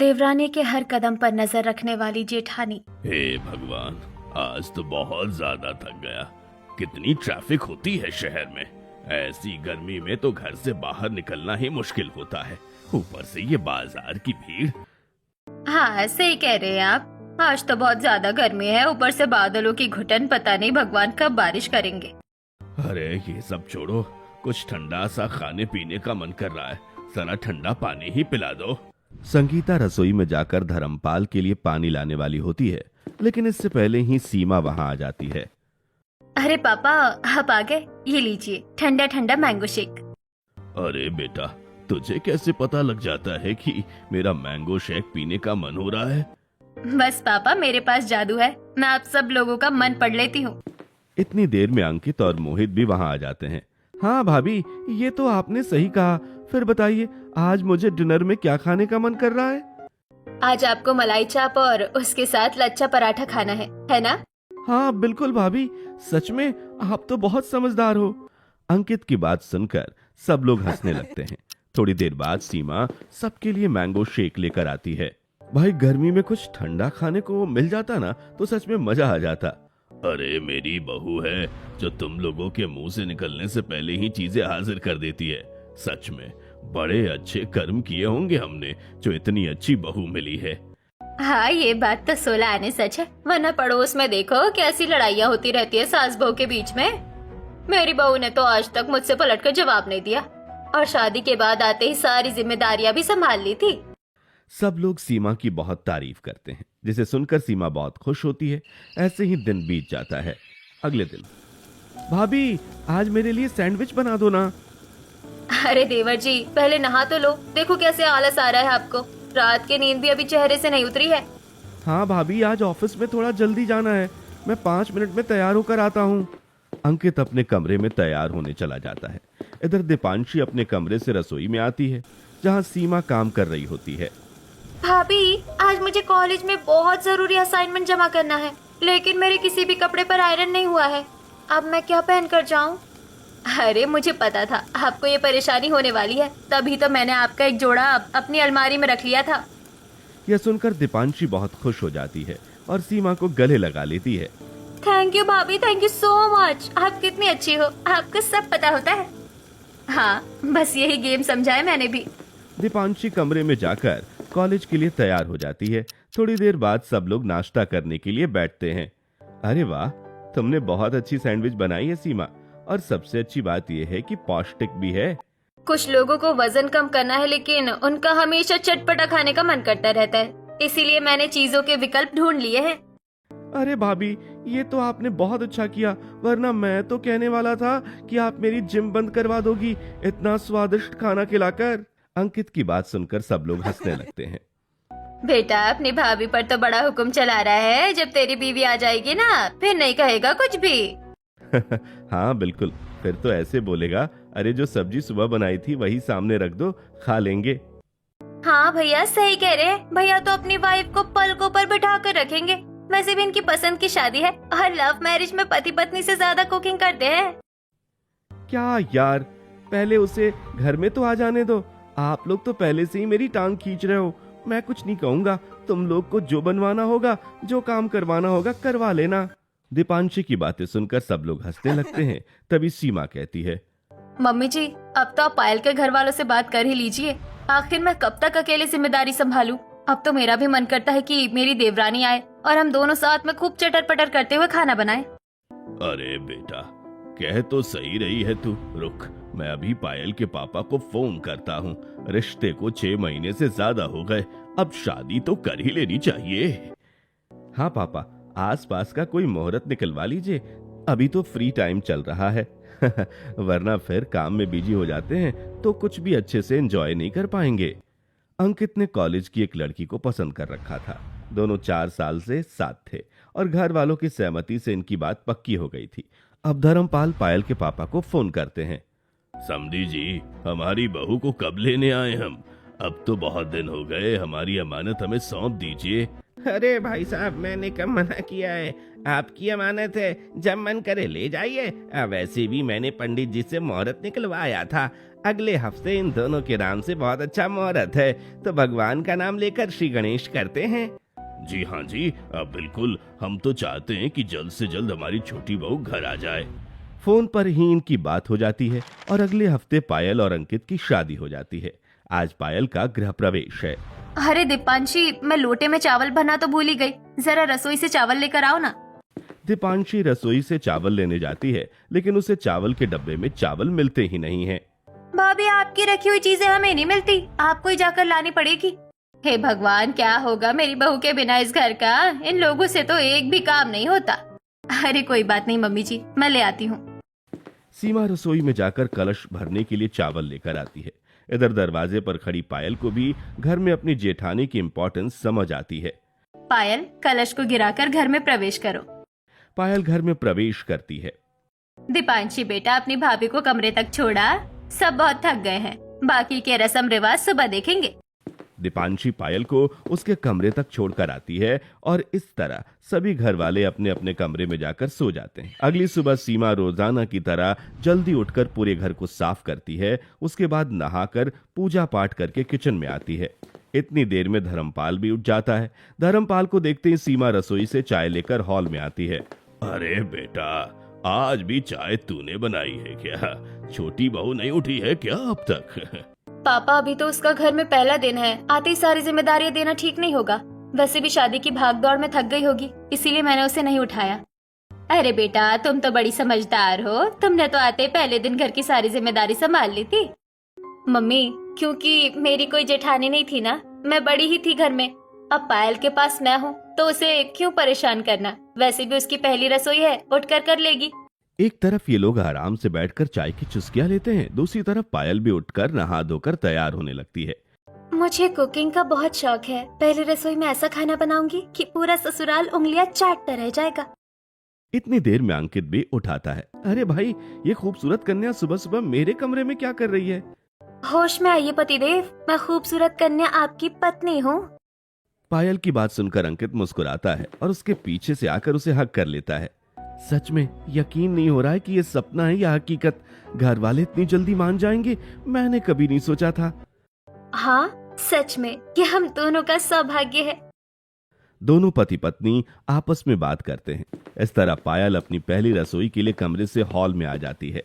देवरानी के हर कदम पर नजर रखने वाली जेठानी। हे भगवान, आज तो बहुत ज्यादा थक गया। कितनी ट्रैफिक होती है शहर में। ऐसी गर्मी में तो घर से बाहर निकलना ही मुश्किल होता है, ऊपर से ये बाजार की भीड़। हाँ सही कह रहे हैं आप, आज तो बहुत ज्यादा गर्मी है, ऊपर से बादलों की घुटन, पता नहीं भगवान कब बारिश करेंगे। अरे ये सब छोड़ो, कुछ ठंडा सा खाने पीने का मन कर रहा है, जरा ठंडा पानी ही पिला दो। संगीता रसोई में जाकर धर्मपाल के लिए पानी लाने वाली होती है, लेकिन इससे पहले ही सीमा वहाँ आ जाती है। अरे पापा आप आ गए, ये लीजिए ठंडा ठंडा मैंगो शेक। अरे बेटा, तुझे कैसे पता लग जाता है कि मेरा मैंगो शेक पीने का मन हो रहा है? बस पापा मेरे पास जादू है, मैं आप सब लोगों का मन पढ़ लेती हूँ। इतनी देर में अंकित और मोहित भी वहाँ आ जाते हैं। हाँ भाभी, ये तो आपने सही कहा। फिर बताइए, आज मुझे डिनर में क्या खाने का मन कर रहा है? आज आपको मलाई चाप और उसके साथ लच्छा पराठा खाना है ना? हाँ बिल्कुल भाभी, सच में आप तो बहुत समझदार हो। अंकित की बात सुनकर सब लोग हंसने लगते हैं। थोड़ी देर बाद सीमा सबके लिए मैंगो शेक लेकर आती है। भाई गर्मी में कुछ ठंडा खाने को मिल जाता ना तो सच में मजा आ जाता। अरे मेरी बहू है जो तुम लोगों के मुंह से निकलने से पहले ही चीजें हाजिर कर देती है। सच में बड़े अच्छे कर्म किए होंगे हमने जो इतनी अच्छी बहू मिली है। हाँ ये बात तो 16 आने सच है, वरना पड़ोस में देखो कैसी लड़ाइयाँ होती रहती है सास बहू के बीच में। मेरी बहू ने तो आज तक मुझसे पलटकर जवाब नहीं दिया, और शादी के बाद आते ही सारी जिम्मेदारियां भी संभाल ली थी। सब लोग सीमा की बहुत तारीफ करते हैं, जिसे सुनकर सीमा बहुत खुश होती है। ऐसे ही दिन बीत जाता है। अगले दिन, भाभी आज मेरे लिए सैंडविच बना दो ना। अरे देवर जी पहले नहा तो लो, देखो कैसे आलस आ रहा है आपको, रात की नींद भी अभी चेहरे से नहीं उतरी है। हाँ भाभी, आज ऑफिस में थोड़ा जल्दी जाना है, मैं 5 मिनट में तैयार होकर आता हूँ। अंकित अपने कमरे में तैयार होने चला जाता है। इधर दीपांशी अपने कमरे से रसोई में आती है, जहाँ सीमा काम कर रही होती है। भाभी आज मुझे कॉलेज में बहुत जरूरी असाइनमेंट जमा करना है, लेकिन मेरे किसी भी कपड़े पर आयरन नहीं हुआ है, अब मैं क्या पहन कर जाऊँ? अरे मुझे पता था आपको ये परेशानी होने वाली है, तभी तो मैंने आपका एक जोड़ा अपनी अलमारी में रख लिया था। यह सुनकर दीपांशी बहुत खुश हो जाती है और सीमा को गले लगा लेती है। थैंक यू भाभी, थैंक यू सो मच, आप कितनी अच्छी हो, आपको सब पता होता है। हाँ बस यही गेम समझा है मैंने भी। दीपांशी कमरे में जाकर कॉलेज के लिए तैयार हो जाती है। थोड़ी देर बाद सब लोग नाश्ता करने के लिए बैठते हैं। अरे वाह, तुमने बहुत अच्छी सैंडविच बनाई है सीमा, और सबसे अच्छी बात यह है कि पौष्टिक भी है। कुछ लोगों को वजन कम करना है, लेकिन उनका हमेशा चटपटा खाने का मन करता रहता है, इसीलिए मैंने चीजों के विकल्प ढूंढ लिए हैं। अरे भाभी, ये तो आपने बहुत अच्छा किया, वरना मैं तो कहने वाला था कि आप मेरी जिम बंद करवा दोगी इतना स्वादिष्ट खाना खिलाकर। अंकित की बात सुनकर सब लोग हंसने लगते हैं। बेटा अपनी भाभी पर तो बड़ा हुक्म चला रहा है, जब तेरी बीवी आ जाएगी ना फिर नहीं कहेगा कुछ भी। हाँ बिल्कुल, फिर तो ऐसे बोलेगा, अरे जो सब्जी सुबह बनाई थी वही सामने रख दो, खा लेंगे। हाँ भैया सही कह रहे हैं, भैया तो अपनी वाइफ को पलकों पर बिठा कर रखेंगे। वैसे भी इनकी पसंद की शादी है, और लव मैरिज में पति पत्नी से ज्यादा कुकिंग करते हैं। क्या यार, पहले उसे घर में तो आ जाने दो। आप लोग तो पहले से ही मेरी टांग खींच रहे हो। मैं कुछ नहीं कहूँगा, तुम लोग को जो बनवाना होगा, जो काम करवाना होगा करवा लेना। दीपांशी की बातें सुनकर सब लोग हंसने लगते हैं। तभी सीमा कहती है, मम्मी जी अब तो आप पायल के घर वालों से बात कर ही लीजिए, आखिर मैं कब तक अकेले जिम्मेदारी संभालूं? अब तो मेरा भी मन करता है कि मेरी देवरानी आए और हम दोनों साथ में खूब चटर पटर करते हुए खाना बनाएं। अरे बेटा, कह तो सही रही है तू, रुक मैं अभी पायल के पापा को फोन करता हूँ। रिश्ते को 6 महीने से ज्यादा हो गए, अब शादी तो कर ही लेनी चाहिए। हाँ पापा, आसपास का कोई मुहूर्त निकलवा लीजिए, अभी तो फ्री टाइम चल रहा है। वरना फिर काम में बिजी हो जाते हैं तो कुछ भी अच्छे से एंजॉय नहीं कर पाएंगे। अंकित ने कॉलेज की एक लड़की को पसंद कर रखा था। दोनों 4 साल से साथ थे और घर वालों की सहमति से इनकी बात पक्की हो गई थी। अब धर्मपाल पायल के पापा को फोन करते हैं। समधी जी, हमारी बहू को कब लेने आए हम? अब तो बहुत दिन हो गए, हमारी अमानत हमें सौंप दीजिए। अरे भाई साहब, मैंने कब मना किया है, आपकी अमानत है, जब मन करे ले जाइए। वैसे भी मैंने पंडित जी से मुहूर्त निकलवाया था, अगले हफ्ते इन दोनों के नाम से बहुत अच्छा मुहूर्त है, तो भगवान का नाम लेकर श्री गणेश करते हैं। जी हाँ जी, बिल्कुल। हम तो चाहते हैं कि जल्द से जल्द हमारी छोटी बहू घर आ जाए। फोन पर ही इनकी बात हो जाती है और अगले हफ्ते पायल और अंकित की शादी हो जाती है। आज पायल का गृह प्रवेश है। अरे दीपांशी, मैं लोटे में चावल बना तो भूल ही गई, जरा रसोई से चावल लेकर आओ ना। दीपांशी रसोई से चावल लेने जाती है, लेकिन उसे चावल के डब्बे में चावल मिलते ही नहीं है। भाभी, आपकी रखी हुई चीजें हमें नहीं मिलती, आपको ही जाकर लानी पड़ेगी। हे भगवान, क्या होगा मेरी बहू के बिना इस घर का? इन लोगों से तो एक भी काम नहीं होता। अरे कोई बात नहीं मम्मी जी, मैं ले आती हूँ। सीमा रसोई में जाकर कलश भरने के लिए चावल लेकर आती है। इधर दरवाजे पर खड़ी पायल को भी घर में अपनी जेठानी की इम्पोर्टेंस समझ आती है। पायल, कलश को गिराकर घर में प्रवेश करो। पायल घर में प्रवेश करती है। दीपांशी बेटा, अपनी भाभी को कमरे तक छोड़ा, सब बहुत थक गए हैं, बाकी के रस्म रिवाज सुबह देखेंगे। दीपांशी पायल को उसके कमरे तक छोड़कर आती है और इस तरह सभी घर वाले अपने अपने कमरे में जाकर सो जाते हैं। अगली सुबह सीमा रोजाना की तरह जल्दी उठकर पूरे घर को साफ करती है। उसके बाद नहाकर पूजा पाठ करके किचन में आती है। इतनी देर में धर्मपाल भी उठ जाता है। धर्मपाल को देखते ही सीमा रसोई से चाय लेकर हॉल में आती है। अरे बेटा, आज भी चाय तूने बनाई है क्या? छोटी बहू नहीं उठी है क्या अब तक? पापा, अभी तो उसका घर में पहला दिन है, आते ही सारी जिम्मेदारियां देना ठीक नहीं होगा। वैसे भी शादी की भागदौड़ में थक गई होगी, इसीलिए मैंने उसे नहीं उठाया। अरे बेटा, तुम तो बड़ी समझदार हो, तुमने तो आते ही पहले दिन घर की सारी जिम्मेदारी संभाल ली थी। मम्मी, क्योंकि मेरी कोई जेठानी नहीं थी ना, मैं बड़ी ही थी घर में। अब पायल के पास मैं हूँ तो उसे क्यों परेशान करना? वैसे भी उसकी पहली रसोई है, उठकर कर लेगी। एक तरफ ये लोग आराम से बैठकर चाय की चुस्कियां लेते हैं, दूसरी तरफ पायल भी उठकर नहा धोकर तैयार होने लगती है। मुझे कुकिंग का बहुत शौक है। पहली रसोई में ऐसा खाना बनाऊंगी कि पूरा ससुराल उंगलियां चाटता रह जाएगा। इतनी देर में अंकित भी उठाता है। अरे भाई, ये खूबसूरत कन्या सुबह सुबह मेरे कमरे में क्या कर रही है? होश में आइए पतिदेव, मैं खूबसूरत कन्या आपकी पत्नी हूँ। पायल की बात सुनकर अंकित मुस्कुराता है और उसके पीछे से आकर उसे हक कर लेता है। सच में यकीन नहीं हो रहा है कि ये सपना है या हकीकत। घर वाले इतनी जल्दी मान जाएंगे, मैंने कभी नहीं सोचा था। हाँ, सच में ये हम दोनों का सौभाग्य है। दोनों पति पत्नी आपस में बात करते हैं। इस तरह पायल अपनी पहली रसोई के लिए कमरे से हॉल में आ जाती है।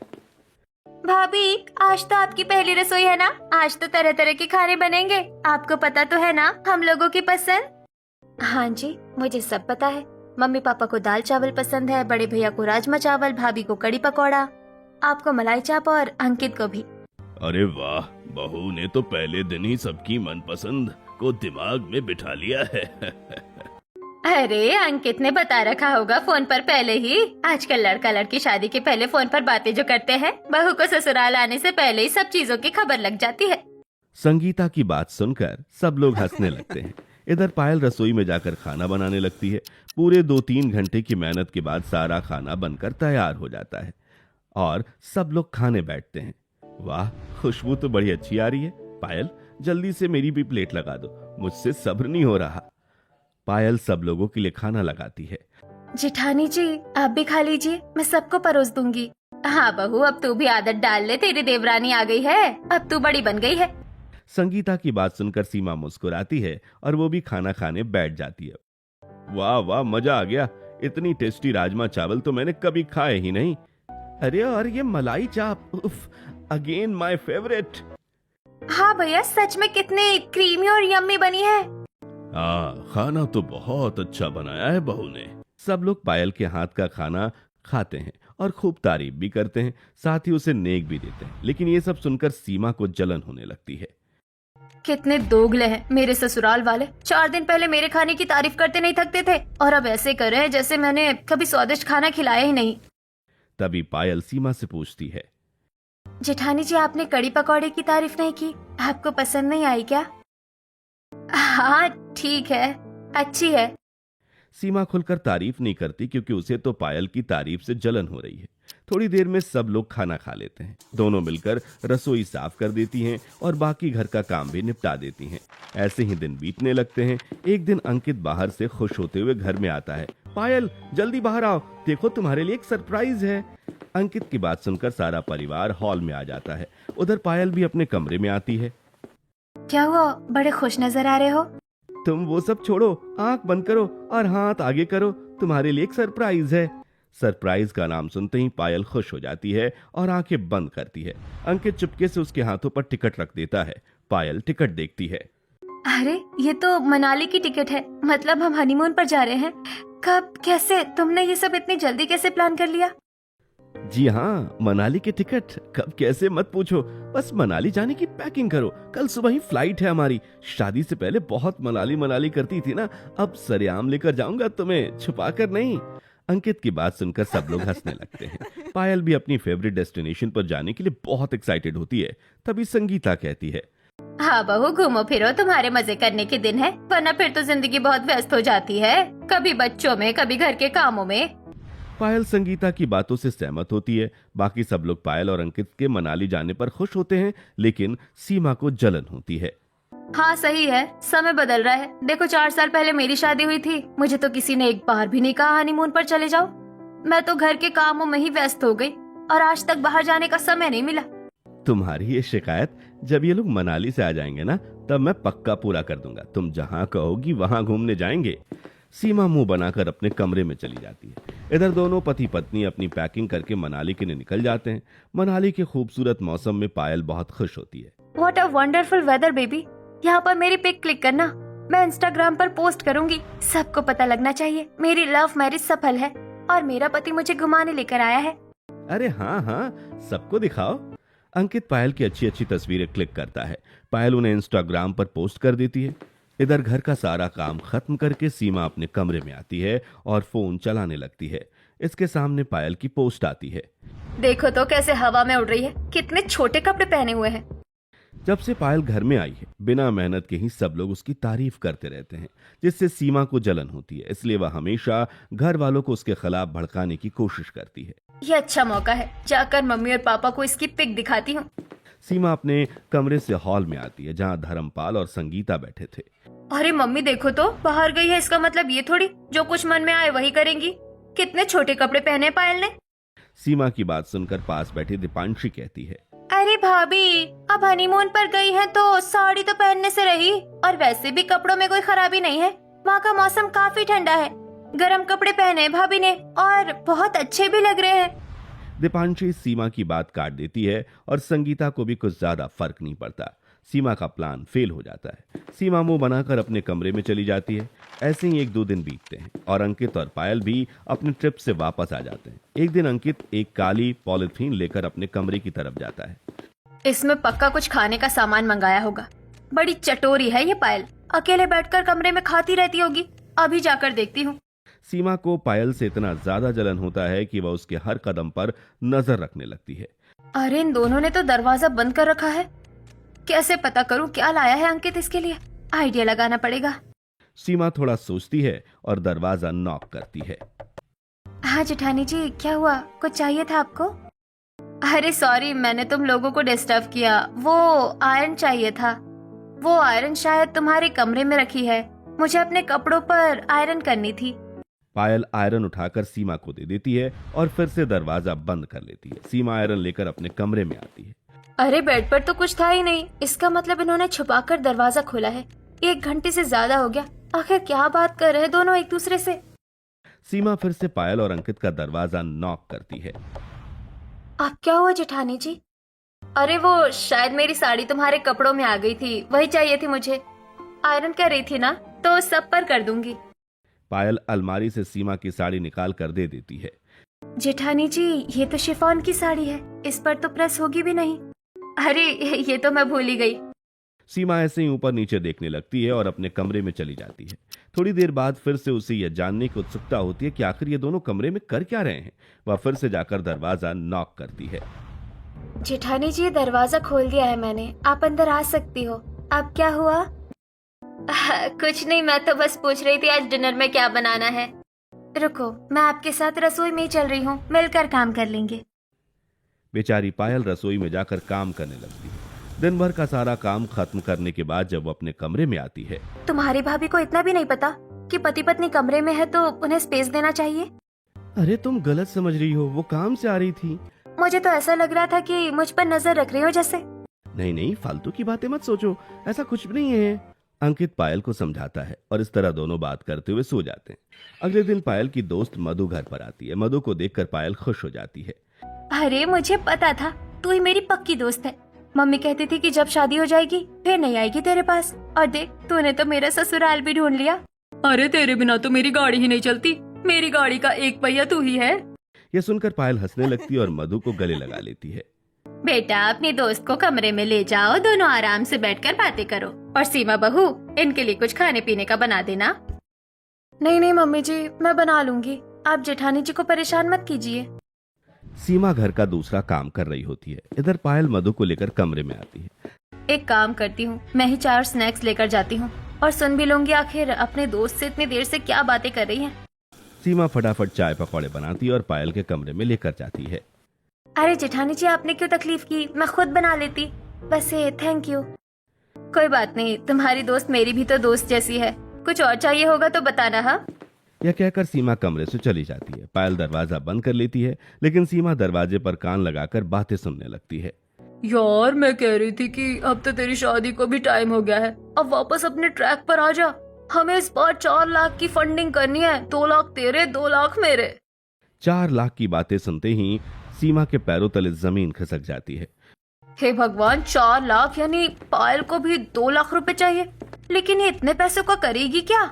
भाभी, आज तो आपकी पहली रसोई है ना? आज तो तरह तरह के खाने बनेंगे। आपको पता तो है ना हम लोगों की पसंद? हाँ जी, मुझे सब पता है। मम्मी पापा को दाल चावल पसंद है, बड़े भैया को राजमा चावल, भाभी को कड़ी पकौड़ा, आपको मलाई चाप और अंकित को भी। अरे वाह, बहू ने तो पहले दिन ही सबकी मनपसंद को दिमाग में बिठा लिया है। अरे अंकित ने बता रखा होगा फोन पर पहले ही। आजकल लड़का लड़की शादी के पहले फोन पर बातें जो करते हैं, बहू को ससुराल आने से पहले ही सब चीजों की खबर लग जाती है। संगीता की बात सुनकर सब लोग हंसने लगते हैं। इधर पायल रसोई में जाकर खाना बनाने लगती है। पूरे 2-3 घंटे की मेहनत के बाद सारा खाना बनकर तैयार हो जाता है और सब लोग खाने बैठते हैं। वाह, खुशबू तो बड़ी अच्छी आ रही है। पायल, जल्दी से मेरी भी प्लेट लगा दो, मुझसे सब्र नहीं हो रहा। पायल सब लोगों के लिए खाना लगाती है। जेठानी जी, आप भी खा लीजिए, मैं सबको परोस दूंगी। हाँ बहू, अब तू भी आदत डाल ले, तेरी देवरानी आ गई है, अब तू बड़ी बन गई है। संगीता की बात सुनकर सीमा मुस्कुराती है और वो भी खाना खाने बैठ जाती है। वाह वाह, मजा आ गया। इतनी टेस्टी राजमा चावल तो मैंने कभी खाए ही नहीं। अरे और ये मलाई चाप, उफ, अगेन माय फेवरेट। हाँ भैया, सच में कितनी क्रीमी और यम्मी बनी है। हाँ, खाना तो बहुत अच्छा बनाया है बहू ने। सब लोग पायल के हाथ का खाना खाते हैं और खूब तारीफ भी करते हैं, साथ ही उसे नेक भी देते हैं। लेकिन ये सब सुनकर सीमा को जलन होने लगती है। कितने दोगले हैं मेरे ससुराल वाले। 4 दिन पहले मेरे खाने की तारीफ करते नहीं थकते थे और अब ऐसे कर रहे हैं जैसे मैंने कभी स्वादिष्ट खाना खिलाया ही नहीं। तभी पायल सीमा से पूछती है, जेठानी जी, आपने कड़ी पकौड़े की तारीफ नहीं की, आपको पसंद नहीं आई क्या? हाँ ठीक है, अच्छी है। सीमा खुलकर तारीफ नहीं करती क्योंकि उसे तो पायल की तारीफ से जलन हो रही है। थोड़ी देर में सब लोग खाना खा लेते हैं। दोनों मिलकर रसोई साफ कर देती हैं और बाकी घर का काम भी निपटा देती हैं। ऐसे ही दिन बीतने लगते हैं। एक दिन अंकित बाहर से खुश होते हुए घर में आता है। पायल, जल्दी बाहर आओ, देखो तुम्हारे लिए एक सरप्राइज है। अंकित की बात सुनकर सारा परिवार हॉल में आ जाता है। उधर पायल भी अपने कमरे में आती है। क्या हुआ, बड़े खुश नजर आ रहे हो? तुम वो सब छोड़ो, आंख बंद करो और हाथ आगे करो, तुम्हारे लिए एक सरप्राइज है। सरप्राइज का नाम सुनते ही पायल खुश हो जाती है और आंखें बंद करती है। अंकित चुपके से उसके हाथों पर टिकट रख देता है। पायल टिकट देखती है। अरे ये तो मनाली की टिकट है, मतलब हम हनीमून पर जा रहे हैं। कब, कैसे, तुमने ये सब इतनी जल्दी कैसे प्लान कर लिया? जी हाँ, मनाली के टिकट कब कैसे मत पूछो, बस मनाली जाने की पैकिंग करो। कल सुबह ही फ्लाइट है हमारी। शादी से पहले बहुत मनाली मनाली करती थी ना, अब सरेआम लेकर जाऊंगा तुम्हें, छुपा कर नहीं। अंकित की बात सुनकर सब लोग हंसने लगते हैं। पायल भी अपनी फेवरेट डेस्टिनेशन पर जाने के लिए बहुत एक्साइटेड होती है। तभी संगीता कहती है, हाँ बहू, घूमो फिरो, तुम्हारे मजे करने के दिन है, वरना फिर तो जिंदगी बहुत व्यस्त हो जाती है, कभी बच्चों में, कभी घर के कामों में। पायल संगीता की बातों से सहमत होती है। बाकी सब लोग पायल और अंकित के मनाली जाने पर खुश होते हैं, लेकिन सीमा को जलन होती है। हाँ सही है, समय बदल रहा है। देखो 4 साल पहले मेरी शादी हुई थी, मुझे तो किसी ने एक बार भी नहीं कहा हनीमून पर चले जाओ। मैं तो घर के कामों में ही व्यस्त हो गई और आज तक बाहर जाने का समय नहीं मिला। तुम्हारी ये शिकायत जब ये लोग मनाली से आ जाएंगे ना, तब मैं पक्का पूरा कर दूंगा। तुम जहाँ कहोगी वहाँ घूमने जाएंगे। सीमा मुंह बनाकर अपने कमरे में चली जाती है। इधर दोनों पति पत्नी अपनी पैकिंग करके मनाली के लिए निकल जाते हैं। मनाली के खूबसूरत मौसम में पायल बहुत खुश होती है। What a wonderful weather baby. यहाँ पर मेरी पिक क्लिक करना, मैं इंस्टाग्राम पर पोस्ट करूंगी। सबको पता लगना चाहिए मेरी लव मैरिज सफल है और मेरा पति मुझे घुमाने लेकर आया है। अरे हाँ हाँ, सबको दिखाओ। अंकित पायल की अच्छी अच्छी तस्वीरें क्लिक करता है। पायल उन्हें इंस्टाग्राम पर पोस्ट कर देती है। इधर घर का सारा काम खत्म करके सीमा अपने कमरे में आती है और फोन चलाने लगती है। इसके सामने पायल की पोस्ट आती है। देखो तो कैसे हवा में उड़ रही है, कितने छोटे कपड़े पहने हुए हैं। जब से पायल घर में आई है, बिना मेहनत के ही सब लोग उसकी तारीफ करते रहते हैं, जिससे सीमा को जलन होती है। इसलिए वह हमेशा घर वालों को उसके खिलाफ भड़काने की कोशिश करती है। ये अच्छा मौका है, जाकर मम्मी और पापा को इसकी पिक दिखाती हूँ। सीमा अपने कमरे से हॉल में आती है, जहाँ धर्मपाल और संगीता बैठे थे। अरे मम्मी देखो तो, बाहर गई है, इसका मतलब ये थोड़ी जो कुछ मन में आए वही करेंगी। कितने छोटे कपड़े पहने पायल ने। सीमा की बात सुनकर पास बैठी दीपांशी कहती है, अरे भाभी, अब हनीमून पर गई है तो साड़ी तो पहनने से रही, और वैसे भी कपड़ों में कोई खराबी नहीं है। वहाँ का मौसम काफी ठंडा है, गर्म कपड़े पहने भाभी ने और बहुत अच्छे भी लग रहे हैं। दीपांशी सीमा की बात काट देती है और संगीता को भी कुछ ज्यादा फर्क नहीं पड़ता। सीमा का प्लान फेल हो जाता है। सीमा मुंह बनाकर अपने कमरे में चली जाती है। ऐसे ही 1-2 दिन बीतते हैं और अंकित और पायल भी अपनी ट्रिप से वापस आ जाते हैं। एक दिन अंकित एक काली पॉलिथीन लेकर अपने कमरे की तरफ जाता है। इसमें पक्का कुछ खाने का सामान मंगाया होगा। बड़ी चटोरी है ये पायल, अकेले बैठकर कमरे में खाती रहती होगी। अभी जाकर देखती हूँ। सीमा को पायल से इतना ज्यादा जलन होता है कि वह उसके हर कदम पर नजर रखने लगती है। अरे इन दोनों ने तो दरवाजा बंद कर रखा है। कैसे पता करूं क्या लाया है अंकित इसके लिए? आइडिया लगाना पड़ेगा। सीमा थोड़ा सोचती है और दरवाजा नॉक करती है। हाँ जेठानी जी, क्या हुआ? कुछ चाहिए था आपको? अरे सॉरी, मैंने तुम लोगों को डिस्टर्ब किया। वो आयरन चाहिए था। वो आयरन शायद तुम्हारे कमरे में रखी है, मुझे अपने कपड़ों पर आयरन करनी थी। पायल आयरन उठाकर सीमा को दे देती है और फिर से दरवाजा बंद कर लेती है। सीमा आयरन लेकर अपने कमरे में आती है। अरे बेड पर तो कुछ था ही नहीं, इसका मतलब इन्होंने छुपाकर दरवाजा खोला है। 1 घंटे से ज्यादा हो गया, आखिर क्या बात कर रहे हैं दोनों एक दूसरे से। सीमा फिर से पायल और अंकित का दरवाजा नॉक करती है। अब क्या हुआ जेठानी जी? अरे वो शायद मेरी साड़ी तुम्हारे कपड़ों में आ गई थी, वही चाहिए थी मुझे। आयरन कर रही थी ना, तो सब पर कर दूंगी। पायल अलमारी से सीमा की साड़ी निकाल कर दे देती है। जेठानी जी, ये तो शिफॉन की साड़ी है, इस पर तो प्रेस होगी भी नहीं। अरे ये तो मैं भूल ही गई। सीमा ऐसे ही ऊपर नीचे देखने लगती है और अपने कमरे में चली जाती है। थोड़ी देर बाद फिर से उसे यह जानने की उत्सुकता होती है कि आखिर ये दोनों कमरे में कर क्या रहे हैं। वह फिर से जाकर दरवाजा नॉक करती है। जेठानी जी, दरवाजा खोल दिया है मैंने, आप अंदर आ सकती हो। अब क्या हुआ? कुछ नहीं, मैं तो बस पूछ रही थी आज डिनर में क्या बनाना है। रुको, मैं आपके साथ रसोई में ही चल रही हूँ, मिलकर काम कर लेंगे। बेचारी पायल रसोई में जाकर काम करने लगती है। दिन भर का सारा काम खत्म करने के बाद जब वो अपने कमरे में आती है। तुम्हारी भाभी को इतना भी नहीं पता कि पति पत्नी कमरे में है तो उन्हें स्पेस देना चाहिए? अरे तुम गलत समझ रही हो, वो काम से आ रही थी। मुझे तो ऐसा लग रहा था कि मुझ पर नजर रख रही हो जैसे। नहीं नहीं, फालतू की बातें मत सोचो, ऐसा कुछ भी नहीं है। अंकित पायल को समझाता है और इस तरह दोनों बात करते हुए सो जाते हैं। अगले दिन पायल की दोस्त मधु घर पर आती है। मधु को देखकर पायल खुश हो जाती है। अरे मुझे पता था तू ही मेरी पक्की दोस्त है। मम्मी कहती थी कि जब शादी हो जाएगी फिर नहीं आएगी तेरे पास, और देख तूने तो मेरा ससुराल भी ढूंढ लिया। अरे तेरे बिना तो मेरी गाड़ी ही नहीं चलती, मेरी गाड़ी का एक पहिया तू ही है। यह सुनकर पायल हंसने लगती है और मधु को गले लगा लेती है। बेटा अपनी दोस्त को कमरे में ले जाओ, दोनों आराम से बैठकर बातें करो, और सीमा बहू इनके लिए कुछ खाने पीने का बना देना। नहीं नहीं मम्मी जी, मैं बना लूंगी, आप जेठानी जी को परेशान मत कीजिए। सीमा घर का दूसरा काम कर रही होती है। इधर पायल मधु को लेकर कमरे में आती है। एक काम करती हूँ, मैं ही 4 स्नैक्स लेकर जाती हूँ और सुन भी लूंगी आखिर अपने दोस्त से इतनी देर से क्या बातें कर रही हैं। सीमा फटाफट चाय पकौड़े बनाती है और पायल के कमरे में लेकर जाती है। अरे जेठानी जी आपने क्यों तकलीफ की, मैं खुद बना लेती। वैसे थैंक यू। कोई बात नहीं, तुम्हारी दोस्त मेरी भी तो दोस्त जैसी है, कुछ और चाहिए होगा तो बताना। हाँ, यह कहकर सीमा कमरे से चली जाती है। पायल दरवाजा बंद कर लेती है, लेकिन सीमा दरवाजे पर कान लगाकर बातें सुनने लगती है। यार मैं कह रही थी कि अब तो तेरी शादी को भी टाइम हो गया है, अब वापस अपने ट्रैक पर आ जा। हमें इस बार 4 लाख की फंडिंग करनी है, 2 लाख तेरे 2 लाख मेरे। 4 लाख की बातें सुनते ही सीमा के पैरों तले जमीन खिसक जाती है। हे भगवान, 4 लाख यानी पायल को भी 2 लाख रुपए चाहिए, लेकिन ये इतने पैसों का करेगी क्या?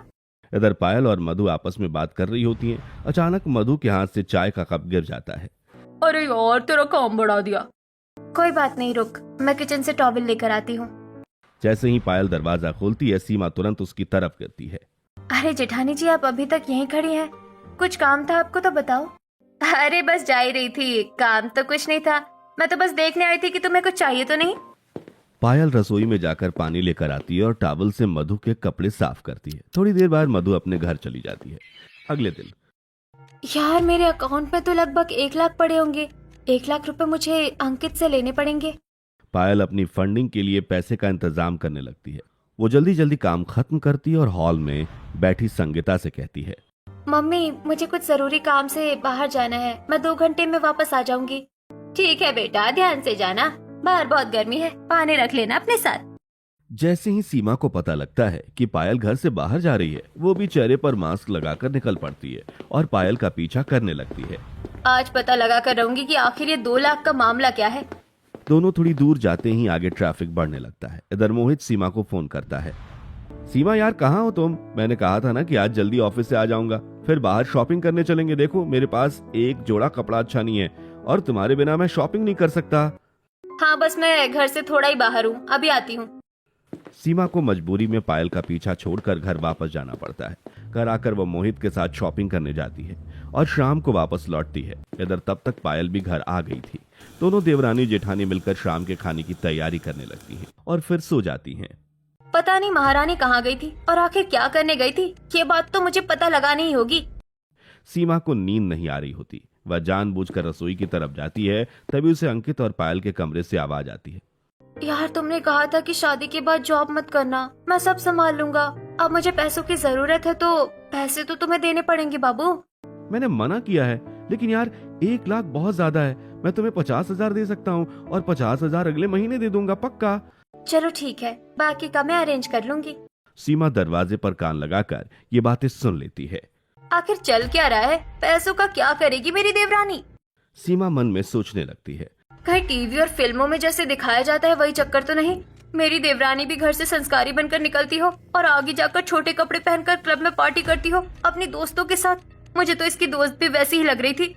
इधर पायल और मधु आपस में बात कर रही होती हैं। अचानक मधु के हाथ से चाय का कप गिर जाता है। अरे यार तेरा काम बढ़ा दिया। कोई बात नहीं, रुक, मैं किचन से टॉवल लेकर आती हूँ। जैसे ही पायल दरवाजा खोलती है, सीमा तुरंत उसकी तरफ गिरती है। अरे जेठानी जी आप अभी तक यहीं खड़ी हैं, कुछ काम था आपको तो बताओ। अरे बस जा ही रही थी, काम तो कुछ नहीं था, मैं तो बस देखने आई थी कि तुम्हें कुछ चाहिए तो नहीं। पायल रसोई में जाकर पानी लेकर आती है और टॉवल से मधु के कपड़े साफ करती है। थोड़ी देर बाद मधु अपने घर चली जाती है। अगले दिन यार मेरे अकाउंट में तो लगभग 1 लाख पड़े होंगे, 1 लाख रुपए मुझे अंकित से लेने पड़ेंगे। पायल अपनी फंडिंग के लिए पैसे का इंतजाम करने लगती है। वो जल्दी जल्दी काम खत्म करती है और हॉल में बैठी संगीता से कहती है, मम्मी मुझे कुछ जरूरी काम से बाहर जाना है, मैं 2 घंटे में वापस आ जाऊंगी। ठीक है बेटा, ध्यान से जाना, बाहर बहुत गर्मी है, पानी रख लेना अपने साथ। जैसे ही सीमा को पता लगता है कि पायल घर से बाहर जा रही है, वो भी चेहरे पर मास्क लगाकर निकल पड़ती है और पायल का पीछा करने लगती है। आज पता लगा कर रहूंगी कि आखिर ये 2 लाख का मामला क्या है। दोनों थोड़ी दूर जाते ही आगे ट्रैफिक बढ़ने लगता है। इधर मोहित सीमा को फोन करता है। सीमा यार कहाँ हो तुम? मैंने कहा था ना कि आज जल्दी ऑफिस से आ जाऊंगा, फिर बाहर शॉपिंग करने चलेंगे। देखो मेरे पास एक जोड़ा कपड़ा अच्छा नहीं है और तुम्हारे बिना मैं शॉपिंग नहीं कर सकता। हाँ बस मैं घर से थोड़ा ही बाहर हूँ, अभी आती हूँ। सीमा को मजबूरी में पायल का पीछा छोड़कर घर वापस जाना पड़ता है। घर आकर वो मोहित के साथ शॉपिंग करने जाती है और शाम को वापस लौटती है। इधर तब तक पायल भी घर आ गई थी। दोनों देवरानी जेठानी मिलकर शाम के खाने की तैयारी करने लगती हैं और फिर सो जाती हैं। पता नहीं महारानी कहाँ गई थी और आखिर क्या करने गई थी, ये बात तो मुझे पता लगानी ही होगी। सीमा को नींद नहीं आ रही होती। वह जानबूझकर रसोई की तरफ जाती है। तभी उसे अंकित और पायल के कमरे से आवाज आती है। यार तुमने कहा था कि शादी के बाद जॉब मत करना, मैं सब संभाल लूंगा। अब मुझे पैसों की जरूरत है तो पैसे तो तुम्हें देने पड़ेंगे बाबू। मैंने मना किया है, लेकिन यार 1 लाख बहुत ज्यादा है। मैं तुम्हें 50,000 दे सकता हूँ और 50,000 अगले महीने दे दूंगा, पक्का। चलो ठीक है, बाकी का मैं अरेंज कर लूंगी। सीमा दरवाजे पर कान लगाकर ये बातें सुन लेती है। आखिर चल क्या रहा है, पैसों का क्या करेगी मेरी देवरानी? सीमा मन में सोचने लगती है, कहीं टीवी और फिल्मों में जैसे दिखाया जाता है वही चक्कर तो नहीं? मेरी देवरानी भी घर से संस्कारी बनकर निकलती हो और आगे जाकर छोटे कपड़े पहनकर क्लब में पार्टी करती हो अपनी दोस्तों के साथ। मुझे तो इसकी दोस्त भी वैसी ही लग रही थी।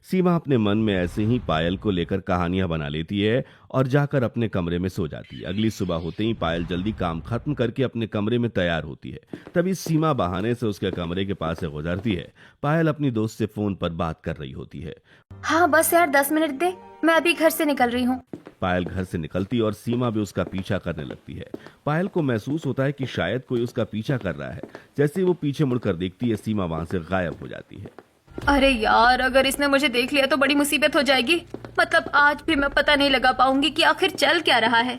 सीमा अपने मन में ऐसे ही पायल को लेकर कहानियां बना लेती है और जाकर अपने कमरे में सो जाती है। अगली सुबह होते ही पायल जल्दी काम खत्म करके अपने कमरे में तैयार होती है। तभी सीमा बहाने से उसके कमरे के पास से गुजरती है। पायल अपनी दोस्त से फोन पर बात कर रही होती है। हाँ बस यार 10 मिनट दे, मैं अभी घर से निकल रही हूँ। पायल घर से निकलती और सीमा भी उसका पीछा करने लगती है। पायल को महसूस होता है कि शायद कोई उसका पीछा कर रहा है। जैसे वो पीछे मुड़कर देखती है, सीमा वहां से गायब हो जाती है। अरे यार अगर इसने मुझे देख लिया तो बड़ी मुसीबत हो जाएगी। मतलब आज भी मैं पता नहीं लगा पाऊंगी कि आखिर चल क्या रहा है।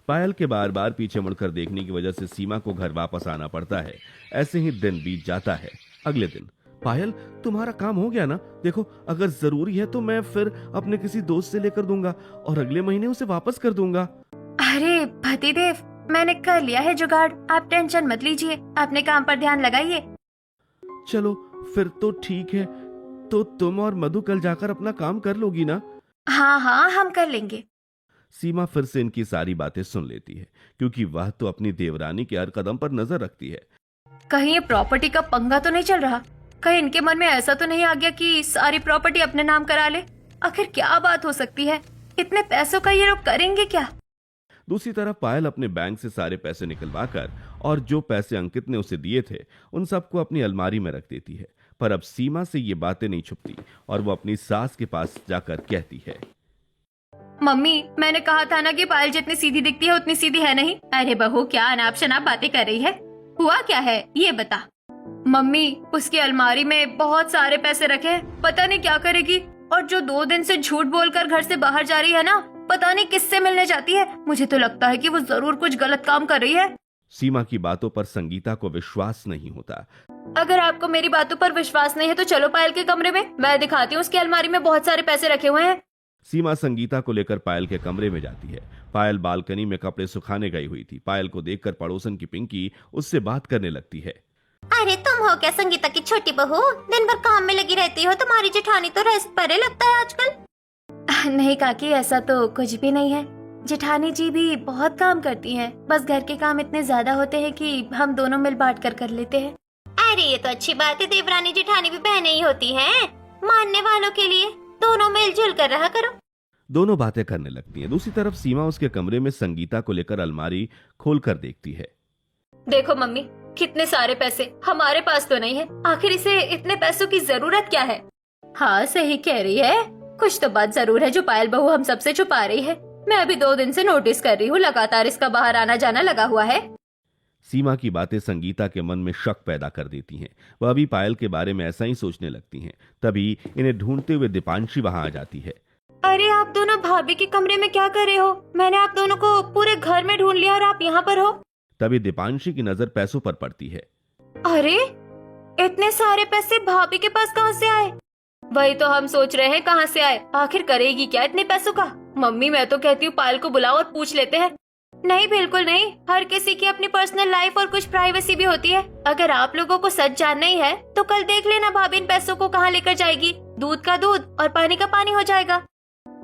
पायल के बार बार पीछे मुड़कर देखने की वजह से सीमा को घर वापस आना पड़ता है। ऐसे ही दिन बीत जाता है। अगले दिन पायल, तुम्हारा काम हो गया ना? देखो, अगर जरूरी है तो मैं फिर अपने किसी दोस्त से लेकर दूंगा और अगले महीने उसे वापस कर दूंगा। अरे पतिदेव, मैंने कर लिया है जुगाड़, आप टेंशन मत लीजिए, अपने काम पर ध्यान लगाइए। चलो फिर तो ठीक है। तो तुम और मधु कल जाकर अपना काम कर लोगी ना? हाँ हाँ, हम कर लेंगे। सीमा फिर से इनकी सारी बातें सुन लेती है, क्योंकि वह तो अपनी देवरानी के हर कदम पर नजर रखती है। कहीं ये प्रॉपर्टी का पंगा तो नहीं चल रहा? कहीं इनके मन में ऐसा तो नहीं आ गया कि सारी प्रॉपर्टी अपने नाम करा ले? आखिर क्या बात हो सकती है? इतने पैसों का ये लोग करेंगे क्या? दूसरी तरफ पायल अपने बैंक से सारे पैसे निकलवा कर और जो पैसे अंकित ने उसे दिए थे उन सबको अपनी अलमारी में रख देती है। पर अब सीमा से ये बातें नहीं छुपती और वो अपनी सास के पास जाकर कहती है, मम्मी, मैंने कहा था ना कि पायल जितनी सीधी दिखती है उतनी सीधी है नहीं। अरे बहू, क्या अनाप शनाप बातें कर रही है? हुआ क्या है ये बता। मम्मी, उसकी अलमारी में बहुत सारे पैसे रखे हैं, पता नहीं क्या करेगी। और जो 2 दिन से झूठ बोलकर घर से बाहर जा रही है ना, पता नहीं किससे मिलने जाती है। मुझे तो लगता है कि वो जरूर कुछ गलत काम कर रही है। सीमा की बातों पर संगीता को विश्वास नहीं होता। अगर आपको मेरी बातों पर विश्वास नहीं है तो चलो पायल के कमरे में, मैं दिखाती हूँ उसकी अलमारी में बहुत सारे पैसे रखे हुए हैं। सीमा संगीता को लेकर पायल के कमरे में जाती है। पायल बालकनी में कपड़े सुखाने गई हुई थी। पायल को देखकर पड़ोसन की पिंकी उससे बात करने लगती है। अरे तुम हो क्या संगीता की छोटी बहू? दिन भर काम में लगी रहती हो। तुम्हारी जेठानी तो रेस्ट पर है लगता है आजकल। नहीं काकी, ऐसा तो कुछ भी नहीं है। जेठानी जी भी बहुत काम करती हैं, बस घर के काम इतने ज्यादा होते हैं कि हम दोनों मिल बांट कर लेते हैं। अरे ये तो अच्छी बात है, देवरानी जेठानी भी बहनें ही होती हैं। मानने वालों के लिए दोनों मिलजुल कर रहा करो। दोनों बातें करने लगती हैं। दूसरी तरफ सीमा उसके कमरे में संगीता को लेकर अलमारी खोलकर देखती है। देखो मम्मी, कितने सारे पैसे, हमारे पास तो नहीं है। आखिर इसे इतने पैसों की जरूरत क्या है? हाँ सही कह रही है, कुछ तो बात जरूर है जो पायल बहू हम सबसे छुपा रही है। मैं अभी 2 दिन से नोटिस कर रही हूँ, लगातार इसका बाहर आना जाना लगा हुआ है। सीमा की बातें संगीता के मन में शक पैदा कर देती हैं। वह भी पायल के बारे में ऐसा ही सोचने लगती हैं। तभी इन्हें ढूंढते हुए दीपांशी वहां आ जाती है। अरे आप दोनों भाभी के कमरे में क्या कर रहे हो? मैंने आप दोनों को पूरे घर में ढूंढ लिया और आप यहाँ पर हो। तभी दीपांशी की नजर पैसों पर पड़ती है। अरे इतने सारे पैसे भाभी के पास कहाँ से आए? वही तो हम सोच रहे हैं कहाँ से आए। आखिर करेगी क्या इतने पैसों का? मम्मी, मैं तो कहती हूँ पायल को बुलाओ और पूछ लेते हैं। नहीं, बिल्कुल नहीं। हर किसी की अपनी पर्सनल लाइफ और कुछ प्राइवेसी भी होती है। अगर आप लोगों को सच जानना ही है तो कल देख लेना भाभी इन पैसों को कहाँ लेकर जाएगी। दूध का दूध और पानी का पानी हो जाएगा।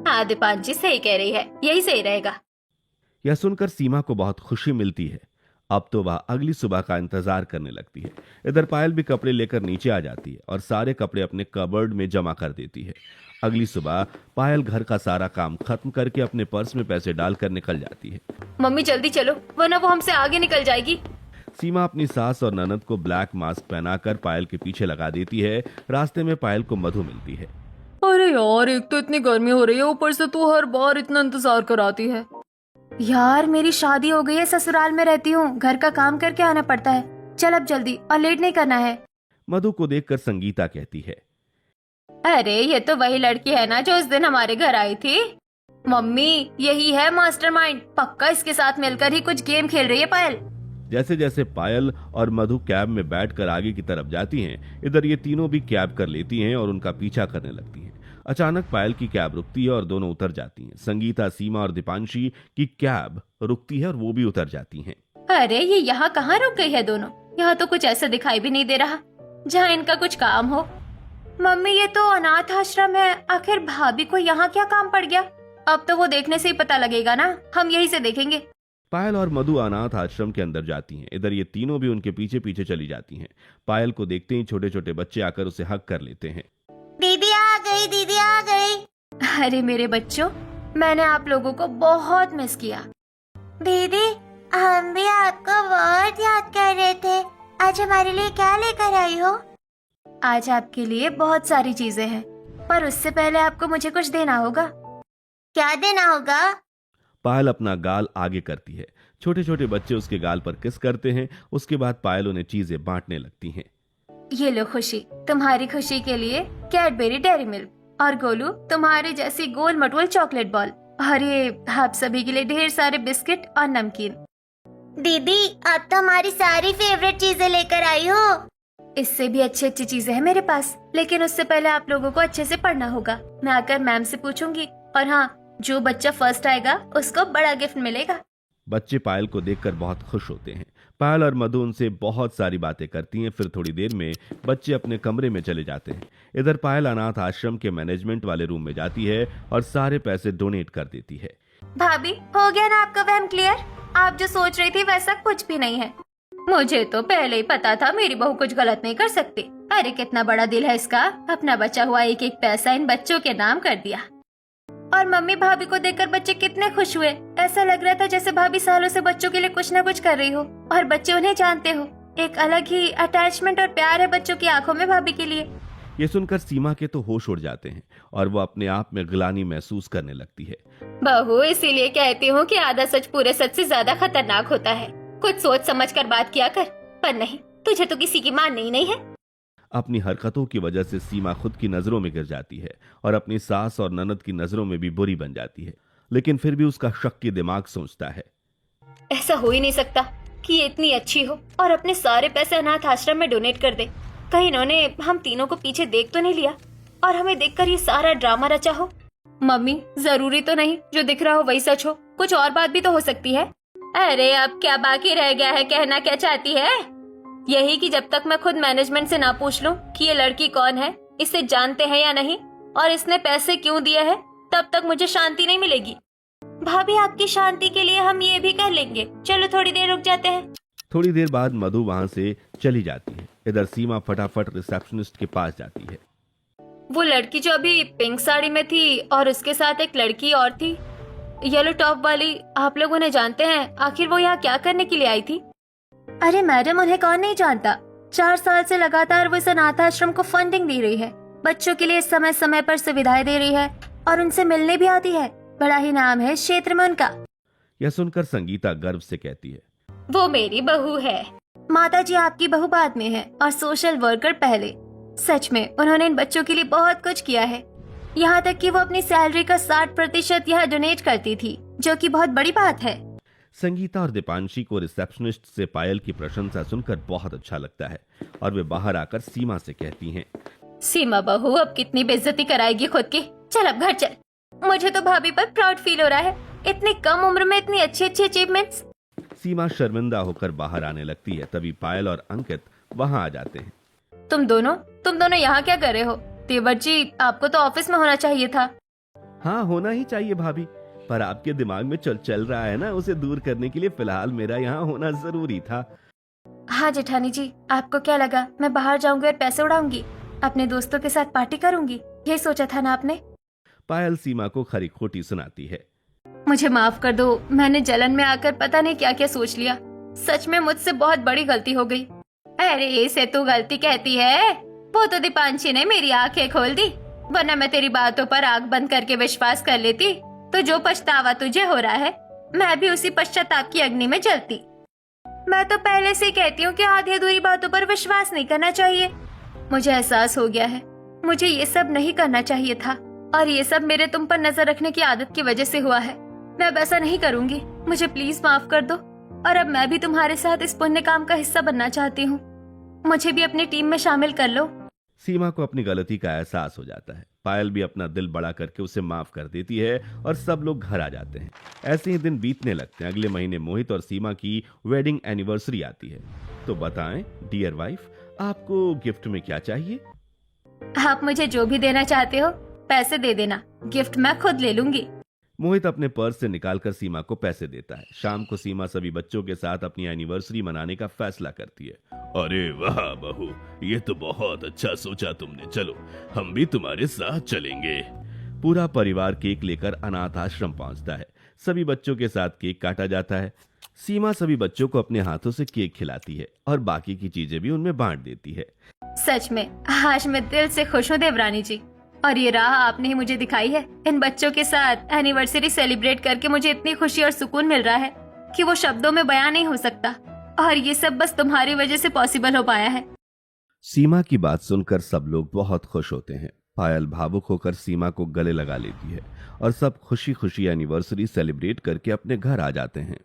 हाँ दीपांशी सही कह रही है, यही सही रहेगा। यह सुनकर सीमा को बहुत खुशी मिलती है। अब तो वह अगली सुबह का इंतजार करने लगती है। इधर पायल भी कपड़े लेकर नीचे आ जाती है और सारे कपड़े अपने कबर्ड में जमा कर देती है। अगली सुबह पायल घर का सारा काम खत्म करके अपने पर्स में पैसे डालकर निकल जाती है। मम्मी जल्दी चलो, वरना वो हमसे आगे निकल जाएगी। सीमा अपनी सास और ननद को ब्लैक मास्क पहनाकर पायल के पीछे लगा देती है। रास्ते में पायल को मधु मिलती है। अरे यार, एक तो इतनी गर्मी हो रही है, ऊपर से तू हर बार इतना इंतजार कराती है। यार मेरी शादी हो गई है, ससुराल में रहती हूँ, घर का काम करके आना पड़ता है। चल अब जल्दी, और लेट नहीं करना है। मधु को देखकर संगीता कहती है, अरे ये तो वही लड़की है ना जो उस दिन हमारे घर आई थी। मम्मी, यही है मास्टरमाइंड। पक्का इसके साथ मिलकर ही कुछ गेम खेल रही है पायल। जैसे जैसे पायल और मधु कैब में बैठकर आगे की तरफ जाती हैं, इधर ये तीनों भी कैब कर लेती हैं और उनका पीछा करने लगती हैं। अचानक पायल की कैब रुकती है और दोनों उतर जाती हैं। संगीता, सीमा और दीपांशी की कैब रुकती है और वो भी उतर जाती हैं। अरे ये यहाँ कहाँ रुक गई है दोनों? यहाँ तो कुछ ऐसा दिखाई भी नहीं दे रहा जहाँ इनका कुछ काम हो। मम्मी, ये तो अनाथ आश्रम है, आखिर भाभी को यहाँ क्या काम पड़ गया? अब तो वो देखने से ही पता लगेगा ना, हम यहीं से देखेंगे। पायल और मधु अनाथ आश्रम के अंदर जाती हैं। इधर ये तीनों भी उनके पीछे पीछे चली जाती हैं। पायल को देखते ही छोटे छोटे बच्चे आकर उसे हग कर लेते हैं। दीदी आ गई, दीदी आ गई। अरे मेरे बच्चों, मैंने आप लोगों को बहुत मिस किया। दीदी, हम भी आपको बहुत याद कर रहे थे। आज हमारे लिए क्या लेकर आई हो? आज आपके लिए बहुत सारी चीजें हैं, पर उससे पहले आपको मुझे कुछ देना होगा। क्या देना होगा? पायल अपना गाल आगे करती है। छोटे छोटे बच्चे उसके गाल पर किस करते हैं। उसके बाद पायल उन्हें चीजें बांटने लगती हैं। ये लो खुशी, तुम्हारी खुशी के लिए कैडबेरी डेयरी मिल्क, और गोलू तुम्हारे जैसी गोल मटोल चॉकलेट बॉल, और ये आप सभी के लिए ढेर सारे बिस्किट और नमकीन। दीदी, आप तो हमारी सारी फेवरेट चीजें लेकर आई हो। इससे भी अच्छी अच्छी चीजें हैं मेरे पास, लेकिन उससे पहले आप लोगों को अच्छे से पढ़ना होगा। मैं आकर मैम से पूछूंगी, और हाँ, जो बच्चा फर्स्ट आएगा उसको बड़ा गिफ्ट मिलेगा। बच्चे पायल को देखकर बहुत खुश होते हैं। पायल और मधु उनसे बहुत सारी बातें करती हैं। फिर थोड़ी देर में बच्चे अपने कमरे में चले जाते हैं। इधर पायल अनाथ आश्रम के मैनेजमेंट वाले रूम में जाती है और सारे पैसे डोनेट कर देती है। भाभी, हो गया ना आपका वहम क्लियर? आप जो सोच रही थी वैसा कुछ भी नहीं है। मुझे तो पहले ही पता था मेरी बहू कुछ गलत नहीं कर सकती। अरे कितना बड़ा दिल है इसका, अपना बचा हुआ एक एक पैसा इन बच्चों के नाम कर दिया। और मम्मी भाभी को देखकर बच्चे कितने खुश हुए। ऐसा लग रहा था जैसे भाभी सालों से बच्चों के लिए कुछ न कुछ कर रही हो, और बच्चे उन्हें जानते हो। एक अलग ही अटैचमेंट और प्यार है बच्चों की आंखों में भाभी के लिए। ये सुनकर सीमा के तो होश उड़ जाते हैं और वो अपने आप में ग्लानि महसूस करने लगती है। बहू, इसीलिए कहती हूँ कि आधा सच पूरे सच से ज्यादा खतरनाक होता है। कुछ सोच समझ कर बात किया कर। पर नहीं, तुझे तो किसी की माननी ही नहीं है। अपनी हरकतों की वजह से सीमा खुद की नजरों में गिर जाती है और अपनी सास और ननद की नजरों में भी बुरी बन जाती है। लेकिन फिर भी उसका शक्की दिमाग सोचता है, ऐसा हो ही नहीं सकता कि ये इतनी अच्छी हो और अपने सारे पैसे अनाथ आश्रम में डोनेट कर दे। कहीं इन्होंने हम तीनों को पीछे देख तो नहीं लिया और हमें देखकर ये सारा ड्रामा रचा हो। मम्मी, जरूरी तो नहीं जो दिख रहा हो वही सच हो, कुछ और बात भी तो हो सकती है। अरे अब क्या बाकी रह गया है, कहना क्या चाहती है? यही कि जब तक मैं खुद मैनेजमेंट से ना पूछ लूं कि ये लड़की कौन है, इसे जानते हैं या नहीं, और इसने पैसे क्यों दिए हैं, तब तक मुझे शांति नहीं मिलेगी। भाभी, आपकी शांति के लिए हम ये भी कर लेंगे। चलो थोड़ी देर रुक जाते हैं। थोड़ी देर बाद मधु वहां से चली जाती है। इधर सीमा फटाफट रिसेप्शनिस्ट के पास जाती है। वो लड़की जो अभी पिंक साड़ी में थी और उसके साथ एक लड़की और थी येलो टॉप वाली, आप लोग उन्हें जानते हैं? आखिर वो यहाँ क्या करने के लिए आई थी? अरे मैडम, उन्हें कौन नहीं जानता। 4 साल से लगातार वो इस अनाथ आश्रम को फंडिंग दे रही है, बच्चों के लिए समय समय पर सुविधाएं दे रही है और उनसे मिलने भी आती है। बड़ा ही नाम है इस क्षेत्र में उनका। यह सुनकर संगीता गर्व से कहती है, वो मेरी बहू है। माता जी आपकी बहू बाद में है और सोशल वर्कर पहले। सच में उन्होंने इन बच्चों के लिए बहुत कुछ किया है, यहाँ तक कि वो अपनी सैलरी का 60% यहाँ डोनेट करती थी, जो कि बहुत बड़ी बात है। संगीता और दीपांशी को रिसेप्शनिस्ट से पायल की प्रशंसा सुनकर बहुत अच्छा लगता है और वे बाहर आकर सीमा से कहती हैं, सीमा बहू अब कितनी बेइज्जती कराएगी खुद की। चल अब घर चल। मुझे तो भाभी पर प्राउड फील हो रहा है, इतनी कम उम्र में इतनी अच्छी अच्छी अचीवमेंट्स। सीमा शर्मिंदा होकर बाहर आने लगती है। तभी पायल और अंकित वहां आ जाते हैं। तुम दोनों यहाँ क्या कर रहे हो? तेवर जी, आपको तो ऑफिस में होना चाहिए था। हाँ, होना ही चाहिए भाभी, पर आपके दिमाग में चल रहा है ना, उसे दूर करने के लिए फिलहाल मेरा यहाँ होना जरूरी था। हाँ जेठानी जी, आपको क्या लगा मैं बाहर जाऊंगी और पैसे उड़ाऊंगी, अपने दोस्तों के साथ पार्टी करूंगी? ये सोचा था ना आपने? पायल सीमा को खरी खोटी सुनाती है। मुझे माफ कर दो, मैंने जलन में आकर पता नहीं क्या क्या सोच लिया। सच में मुझसे बहुत बड़ी गलती हो गई। अरे इसे तू गलती कहती है? वो तो दीपांशी ने मेरी आंखें खोल दी, वरना मैं तेरी बातों पर आंख बंद करके विश्वास कर लेती। तो जो पछतावा तुझे हो रहा है, मैं भी उसी पश्चाताप की अग्नि में जलती। मैं तो पहले से ही कहती हूँ कि आधी अधूरी बातों पर विश्वास नहीं करना चाहिए। मुझे एहसास हो गया है, मुझे ये सब नहीं करना चाहिए था, और ये सब मेरे तुम पर नजर रखने की आदत की वजह से हुआ है। मैं अब ऐसा नहीं करूंगी, मुझे प्लीज माफ कर दो। और अब मैं भी तुम्हारे साथ इस पुण्य काम का हिस्सा बनना चाहती हूँ, मुझे भी अपनी टीम में शामिल कर लो। सीमा को अपनी गलती का एहसास हो जाता है। पायल भी अपना दिल बड़ा करके उसे माफ कर देती है और सब लोग घर आ जाते हैं। ऐसे ही दिन बीतने लगते हैं। अगले महीने मोहित और सीमा की वेडिंग एनिवर्सरी आती है। तो बताएं डियर वाइफ, आपको गिफ्ट में क्या चाहिए? आप मुझे जो भी देना चाहते हो पैसे दे देना, गिफ्ट मैं खुद ले लूंगी। मोहित अपने पर्स से निकालकर सीमा को पैसे देता है। शाम को सीमा सभी बच्चों के साथ अपनी एनिवर्सरी मनाने का फैसला करती है। अरे वाह बहू, ये तो बहुत अच्छा सोचा तुमने। चलो हम भी तुम्हारे साथ चलेंगे। पूरा परिवार केक लेकर अनाथ आश्रम पहुंचता है। सभी बच्चों के साथ केक काटा जाता है। सीमा सभी बच्चों को अपने हाथों से केक खिलाती है और बाकी की चीजें भी उनमें बांट देती है। सच में आज मैं दिल से खुश हूँ देवरानी जी, और ये राह आपने ही मुझे दिखाई है। इन बच्चों के साथ एनिवर्सरी सेलिब्रेट करके मुझे इतनी खुशी और सुकून मिल रहा है कि वो शब्दों में बयां नहीं हो सकता, और ये सब बस तुम्हारी वजह से पॉसिबल हो पाया है। सीमा की बात सुनकर सब लोग बहुत खुश होते हैं। पायल भावुक होकर सीमा को गले लगा लेती है और सब खुशी खुशी एनिवर्सरी सेलिब्रेट करके अपने घर आ जाते हैं।